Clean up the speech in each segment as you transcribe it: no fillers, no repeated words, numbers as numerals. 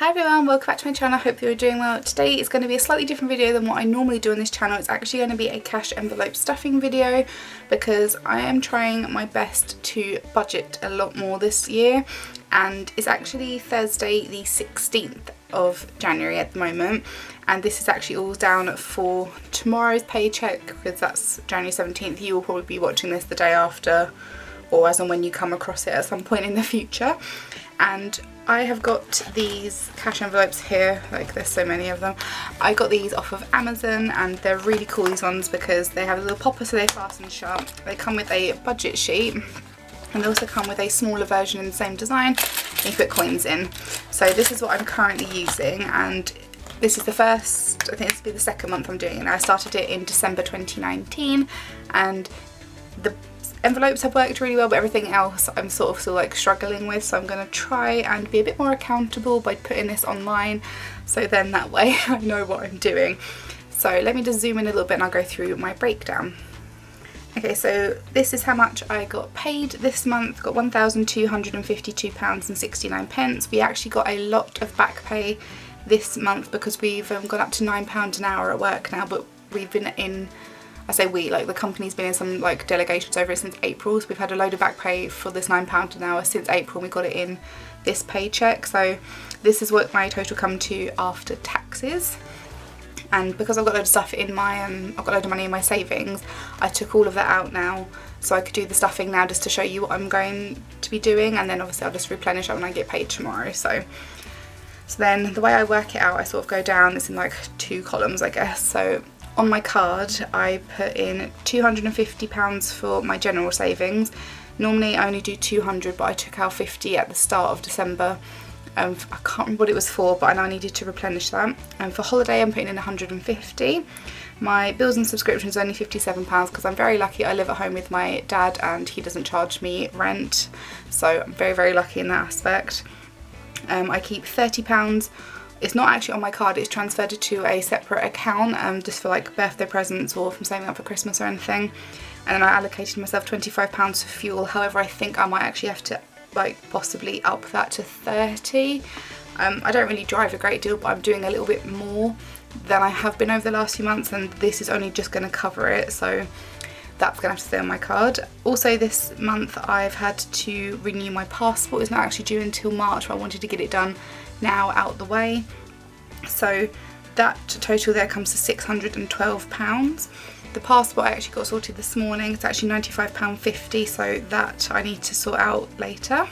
Hi everyone, welcome back to my channel. I hope you're doing well. Today is going to be a slightly different video than what I normally do on this channel. It's actually going to be a cash envelope stuffing video because I am trying my best to budget a lot more this year, and it's actually Thursday the 16th of January at the moment, and this is actually all down for tomorrow's paycheck because that's January 17th. You will probably be watching this the day after, or as and when you come across it at some point in the future. And I have got these cash envelopes here, like there's so many of them. I got these off of Amazon and they're really cool, these ones, because they have a little popper so they fasten shut. They come with a budget sheet and they also come with a smaller version in the same design and you put coins in. So this is what I'm currently using, and this is the first, I think this will be the second month I'm doing it now. I started it in December 2019 and the envelopes have worked really well, but everything else I'm sort of still like struggling with, so I'm going to try and be a bit more accountable by putting this online, so then that way I know what I'm doing. So let me just zoom in a little bit and I'll go through my breakdown. Okay, so this is how much I got paid this month. Got £1,252.69. We actually got a lot of back pay this month because we've gone up to £9 an hour at work now, but we've been in, I say we, like the company's been in some like delegations over it since April, so we've had a load of back pay for this £9 an hour since April, and we got it in this paycheck. So this is what my total come to after taxes. And because I've got a load of stuff in my, I've got a load of money in my savings, I took all of that out now so I could do the stuffing now just to show you what I'm going to be doing, and then obviously I'll just replenish it when I get paid tomorrow. So then the way I work it out, I sort of go down, it's in like two columns I guess. So on my card I put in £250 for my general savings. Normally I only do 200, but I took out 50 at the start of December. I can't remember what it was for, but I now needed to replenish that. And for holiday I'm putting in 150. My bills and subscriptions are only £57 because I'm very lucky. I live at home with my dad and he doesn't charge me rent, so I'm very, very lucky in that aspect. I keep £30. It's not actually on my card, it's transferred to a separate account just for like birthday presents or from saving up for Christmas or anything. And then I allocated myself £25 for fuel. However, I think I might actually have to like possibly up that to 30. I don't really drive a great deal, but I'm doing a little bit more than I have been over the last few months, and this is only just going to cover it, so that's going to have to stay on my card. Also this month I've had to renew my passport. It's not actually due until March, but I wanted to get it done now out the way. So that total there comes to £612. The passport I actually got sorted this morning. It's actually £95.50, so that I need to sort out later.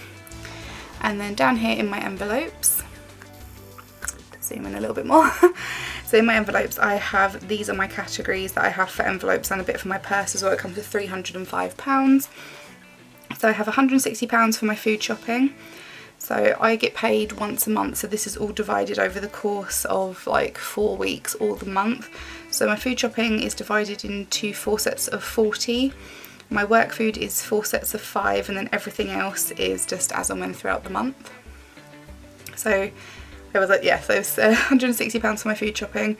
And then down here in my envelopes, zoom in a little bit more. So in my envelopes I have, these are my categories that I have for envelopes and a bit for my purse as well. It comes to £305. So I have £160 for my food shopping. So I get paid once a month, so this is all divided over the course of like 4 weeks or the month. So my food shopping is divided into 4 sets of 40. My work food is 4 sets of 5, and then everything else is just as and when throughout the month. So I was like, yeah, so it's £160 for my food shopping,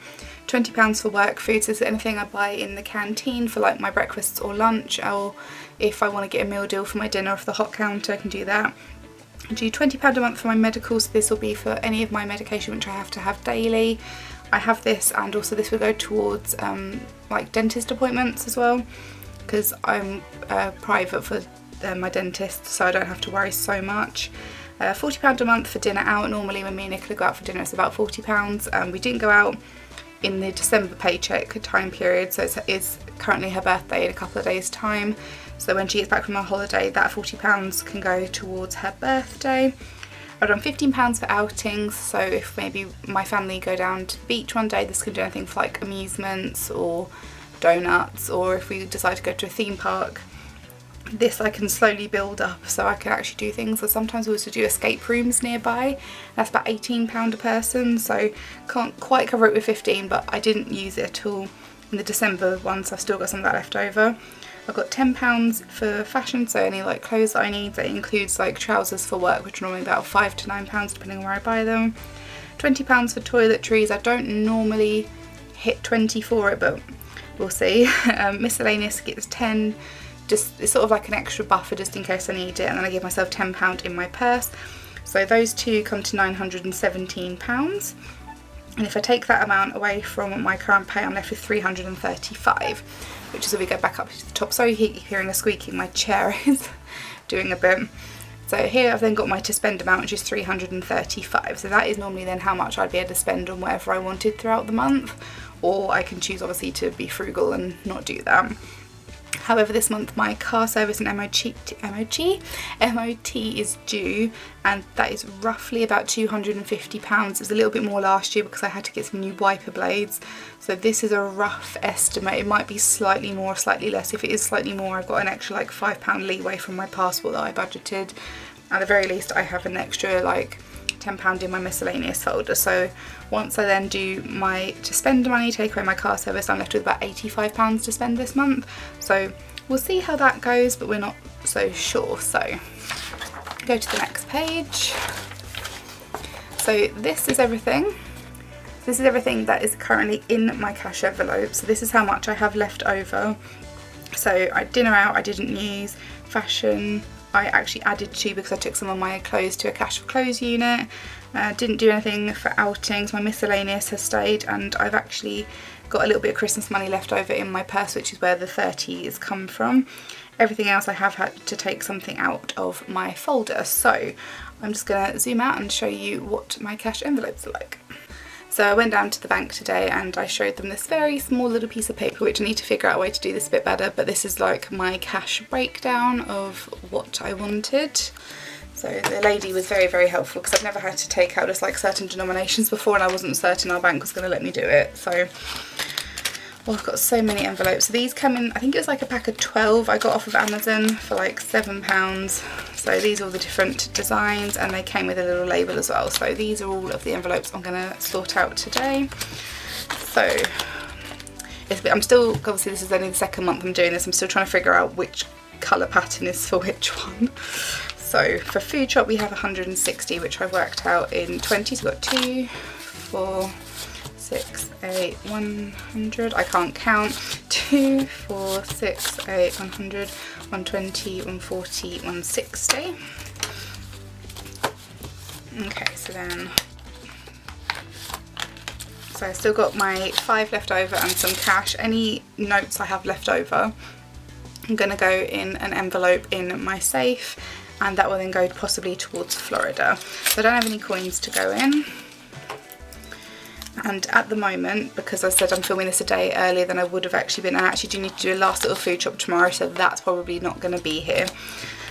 £20 for work food. So this is anything I buy in the canteen for like my breakfast or lunch, or if I want to get a meal deal for my dinner off the hot counter, I can do that. I do £20 a month for my medical, so this will be for any of my medication which I have to have daily. I have this, and also this will go towards like dentist appointments as well, because I'm private for my dentist, so I don't have to worry so much. £40 a month for dinner out. Normally when me and Nicola go out for dinner it's about £40. We didn't go out in the December paycheck time period, so it is currently her birthday in a couple of days time. So when she gets back from her holiday, that £40 can go towards her birthday. I've done £15 for outings, so if maybe my family go down to the beach one day, this can do anything for like amusements or donuts, or if we decide to go to a theme park, this I can slowly build up so I can actually do things. So sometimes we also do escape rooms nearby. That's about £18 a person, so can't quite cover it with 15, but I didn't use it at all in the December one, so I've still got some of that left over. I've got £10 for fashion, so any like clothes that I need. That includes like trousers for work, which are normally about £5 to £9 depending on where I buy them. £20 for toiletries. I don't normally hit 20 for it, but we'll see. Miscellaneous gets 10. Just, it's sort of like an extra buffer just in case I need it, and then I give myself £10 in my purse. So those two come to £917. And if I take that amount away from my current pay, I'm left with 335, which is if we go back up to the top. Sorry you keep hearing a squeaking, my chair is doing a bit. So here I've then got my to spend amount, which is 335. So that is normally then how much I'd be able to spend on whatever I wanted throughout the month. Or I can choose obviously to be frugal and not do that. However, this month my car service and MOT is due, and that is roughly about £250. It was a little bit more last year because I had to get some new wiper blades. So this is a rough estimate. It might be slightly more, slightly less. If it is slightly more, I've got an extra like £5 leeway from my passport that I budgeted. At the very least, I have an extra like £10 in my miscellaneous folder. So once I then do my to spend money, take away my car service, I'm left with about £85 to spend this month. So we'll see how that goes, but we're not so sure. So go to the next page. So this is everything. This is everything that is currently in my cash envelope. So this is how much I have left over. So dinner out I didn't use, fashion I actually added to because I took some of my clothes to a cash for clothes unit. Didn't do anything for outings. My miscellaneous has stayed, and I've actually got a little bit of Christmas money left over in my purse, which is where the 30 has come from. Everything else I have had to take something out of my folder. So I'm just going to zoom out and show you what my cash envelopes are like. So I went down to the bank today and I showed them this very small little piece of paper, which I need to figure out a way to do this a bit better, but this is like my cash breakdown of what I wanted. So the lady was very, very helpful because I've never had to take out just like certain denominations before, and I wasn't certain our bank was going to let me do it. So well, I've got so many envelopes. So these come in, I think it was like a pack of 12 I got off of Amazon for like £7. So these are all the different designs, and they came with a little label as well. So these are all of the envelopes I'm going to sort out today. So I'm still, obviously this is only the second month I'm doing this, I'm still trying to figure out which colour pattern is for which one. So for food shop we have 160, which I've worked out in 20. So we've got 2, 4, 6, 8, 100, I can't count, 2, 4, 6, 8, 100, 120, 140, 160. Okay, so I've still got my 5 left over and some cash. Any notes I have left over, I'm going to go in an envelope in my safe, and that will then go possibly towards Florida. So I don't have any coins to go in. And at the moment, because I said I'm filming this a day earlier than I would have actually been, I actually do need to do a last little food shop tomorrow, so that's probably not going to be here.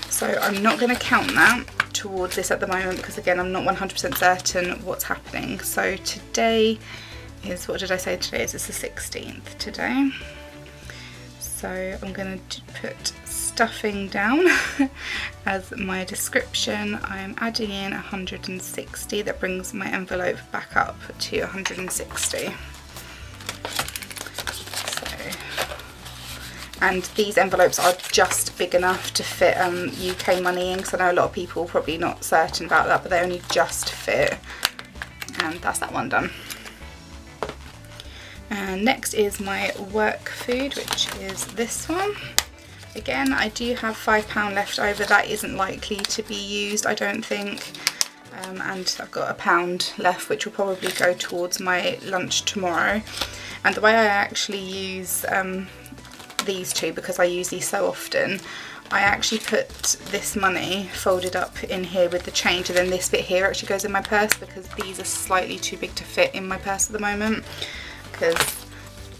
So I'm not going to count that towards this at the moment because again I'm not 100% certain what's happening. So today is, what did I say today is? It's the 16th today. So I'm going to put stuffing down as my description. I'm adding in 160. That brings my envelope back up to 160. And these envelopes are just big enough to fit UK money in, because I know a lot of people are probably not certain about that, but they only just fit. And that's that one done. And next is my work food, which is this one. Again, I do have £5 left over. That isn't likely to be used, I don't think. And I've got £1 left, which will probably go towards my lunch tomorrow. And the way I actually use these two, because I use these so often, I actually put this money folded up in here with the change, and then this bit here actually goes in my purse, because these are slightly too big to fit in my purse at the moment, because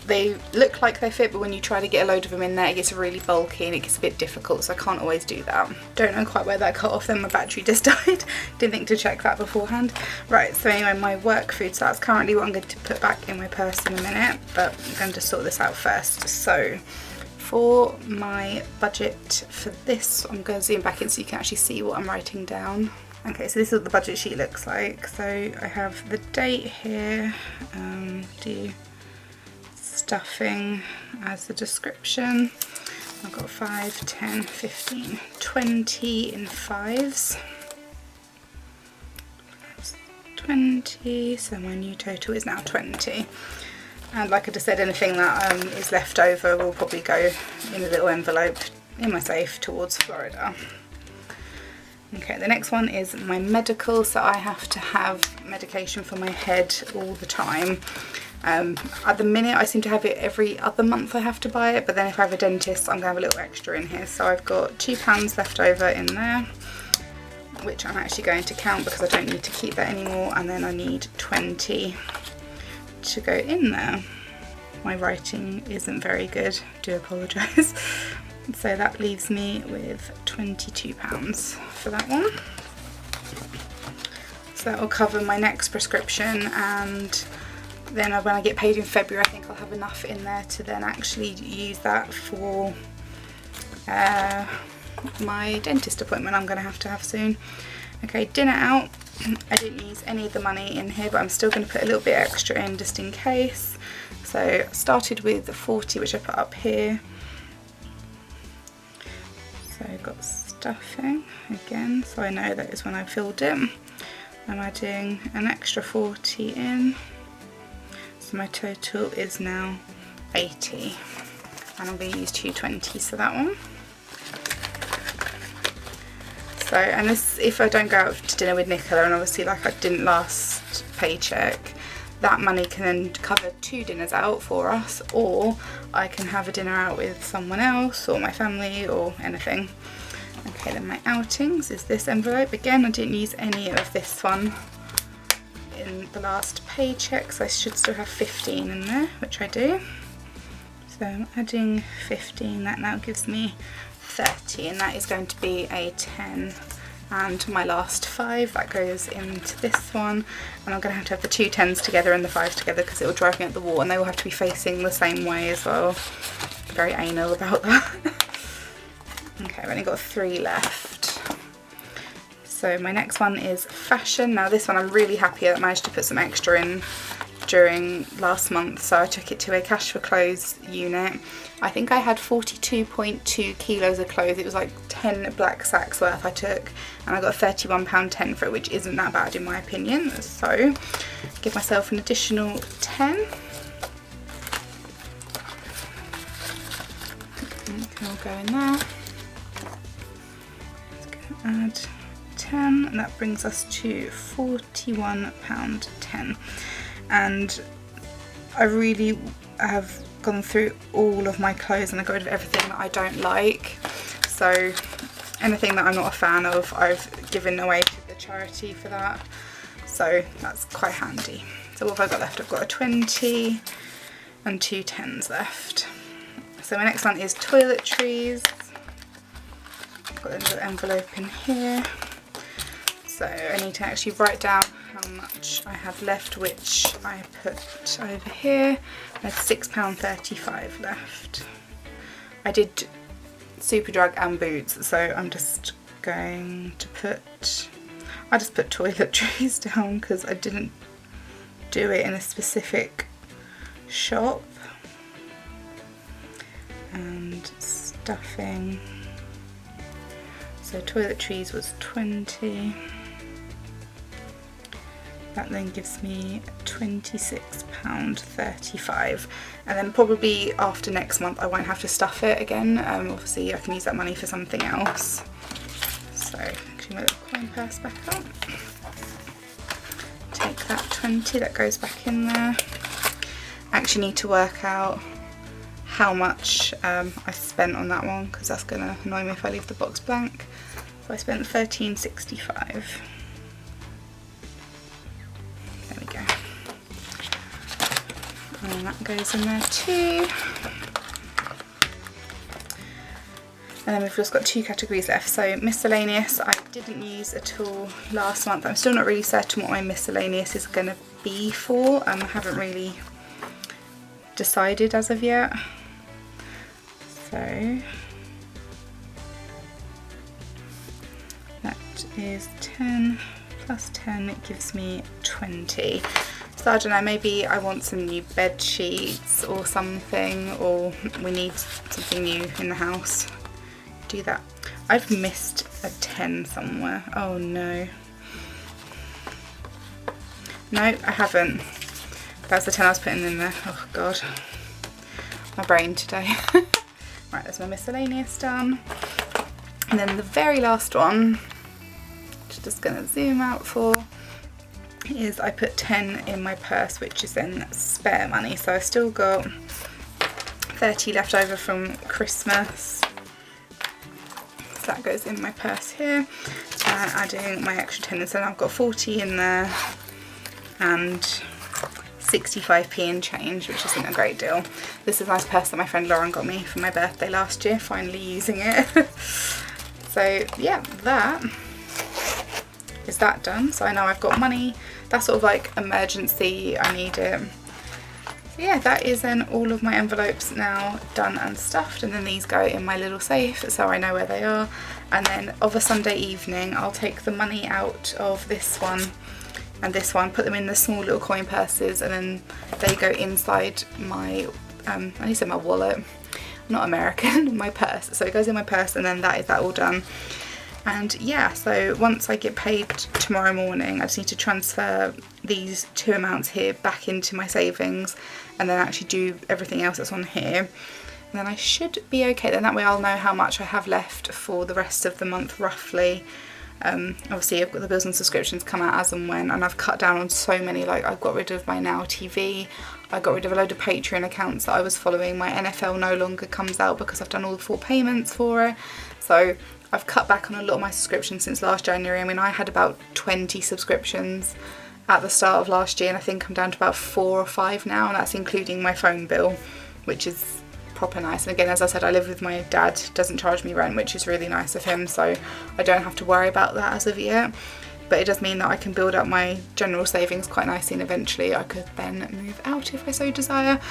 they look like they fit, but when you try to get a load of them in there it gets really bulky and it gets a bit difficult, so I can't always do that. Don't know quite where that cut off then, my battery just died. Didn't think to check that beforehand. Right, so anyway, my work food, so that's currently what I'm going to put back in my purse in a minute, but I'm going to sort this out first. So for my budget for this, I'm going to zoom back in so you can actually see what I'm writing down. Okay, so this is what the budget sheet looks like. So I have the date here, do stuffing as the description. I've got 5, 10, 15, 20 in 5s. That's 20, so my new total is now 20. And like I just said, anything that is left over will probably go in a little envelope in my safe towards Florida. Okay, the next one is my medical. So I have to have medication for my head all the time. At the minute I seem to have it every other month I have to buy it, but then if I have a dentist I'm going to have a little extra in here. So I've got £2 left over in there, which I'm actually going to count because I don't need to keep that anymore, and then I need 20 to go in there. My writing isn't very good, do apologise. So that leaves me with £22 for that one. So that will cover my next prescription, and then when I get paid in February I think I'll have enough in there to then actually use that for my dentist appointment I'm going to have soon. Okay, dinner out. I didn't use any of the money in here, but I'm still going to put a little bit extra in just in case. So I started with the 40, which I put up here. So I've got stuffing again, so I know that is when I filled it. I'm adding an extra 40 in, so my total is now 80, and I'm going to use 220 for that one. So, and this, if I don't go out to dinner with Nicola, and obviously like I didn't last paycheck, that money can then cover 2 dinners out for us, or I can have a dinner out with someone else or my family or anything. Okay, then my outings is this envelope. Again, I didn't use any of this one in the last paycheck, so I should still have 15 in there, which I do. So I'm adding 15, that now gives me 30, and that is going to be a 10. And my last 5, that goes into this one, and I'm going to have the 2 10s together and the 5s together because it will drive me up the wall, and they will have to be facing the same way as well. Very anal about that. Okay, I've only got 3 left. So my next one is fashion. Now this one I'm really happy that I managed to put some extra in during last month, so I took it to a cash for clothes unit. I think I had 42.2 kilos of clothes. It was like 10 black sacks worth I took, and I got £31.10 for it, which isn't that bad in my opinion. So give myself an additional 10. Okay, I'll go in there. Add 10, and that brings us to £41.10. And I really have gone through all of my clothes and I got rid of everything that I don't like. So anything that I'm not a fan of, I've given away to the charity for that. So that's quite handy. So what have I got left? I've got a 20 and 2 10s left. So my next one is toiletries. I've got a little envelope in here. So I need to actually write down how much I have left, which I put over here. There's £6.35 left. I did Superdrug and Boots, so I'm just going to put, I just put toiletries down because I didn't do it in a specific shop. And stuffing. So toiletries was 20. That then gives me £26.35, and then probably after next month I won't have to stuff it again. Obviously I can use that money for something else. So actually my little coin purse back up. Take that 20, that goes back in there. I actually need to work out how much I spent on that one because that's going to annoy me if I leave the box blank. So I spent £13.65. There we go. And that goes in there too. And then we've just got 2 categories left. So miscellaneous, I didn't use at all last month. I'm still not really certain what my miscellaneous is going to be for. I haven't really decided as of yet. So that is 10 plus 10, it gives me 20. So I don't know, maybe I want some new bed sheets or something, or we need something new in the house. Do that. I've missed a 10 somewhere. Oh no. No, I haven't. That's the 10 I was putting in there. Oh god. My brain today. Right, there's my miscellaneous done. And then the very last one just gonna zoom out for, is I put 10 in my purse, which is then spare money. So I've still got 30 left over from Christmas. So that goes in my purse here. Adding my extra 10, so I've got 40 in there and 65p in change, which isn't a great deal. This is a nice purse that my friend Lauren got me for my birthday last year, finally using it. So yeah, that is that done. So I know I've got money, that's sort of like emergency, I need it. So yeah, that is then all of my envelopes now done and stuffed, and then these go in my little safe so I know where they are. And then of a Sunday evening I'll take the money out of this one and this one, put them in the small little coin purses, and then they go inside my, I need to say my wallet, I'm not American, my purse. So it goes in my purse, and then that is that all done. And yeah, so once I get paid tomorrow morning, I just need to transfer these two amounts here back into my savings, and then actually do everything else that's on here. And then I should be okay. Then that way I'll know how much I have left for the rest of the month roughly. Obviously I've got the bills and subscriptions come out as and when, and I've cut down on so many, like I've got rid of my Now TV, I got rid of a load of Patreon accounts that I was following, my NFL no longer comes out because I've done all the full payments for it. So I've cut back on a lot of my subscriptions since last January. I mean, I had about 20 subscriptions at the start of last year, and I think I'm down to about 4 or 5 now, and that's including my phone bill, which is proper nice. And again, as I said, I live with my dad, doesn't charge me rent, which is really nice of him, so I don't have to worry about that as of yet. But it does mean that I can build up my general savings quite nicely, and eventually I could then move out if I so desire.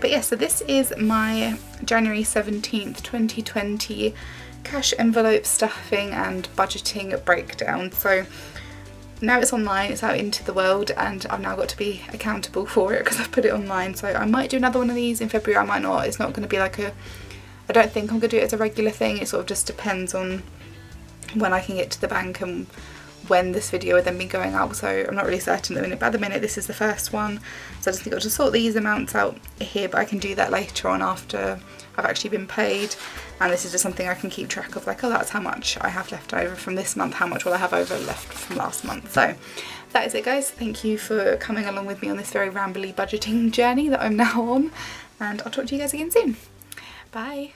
But yeah, so this is my January 17th 2020 cash envelope stuffing and budgeting breakdown. So now it's online, it's out into the world, and I've now got to be accountable for it because I've put it online. So I might do another one of these in February, I might not. It's not going to be like a, I don't think I'm going to do it as a regular thing. It sort of just depends on when I can get to the bank and when this video would then be going up, so I'm not really certain at the minute. But at the minute this is the first one, so I just think I'll just sort these amounts out here, but I can do that later on after I've actually been paid. And this is just something I can keep track of, like, oh, that's how much I have left over from this month, how much will I have over left from last month. So that is it, guys. Thank you for coming along with me on this very rambly budgeting journey that I'm now on, and I'll talk to you guys again soon. Bye.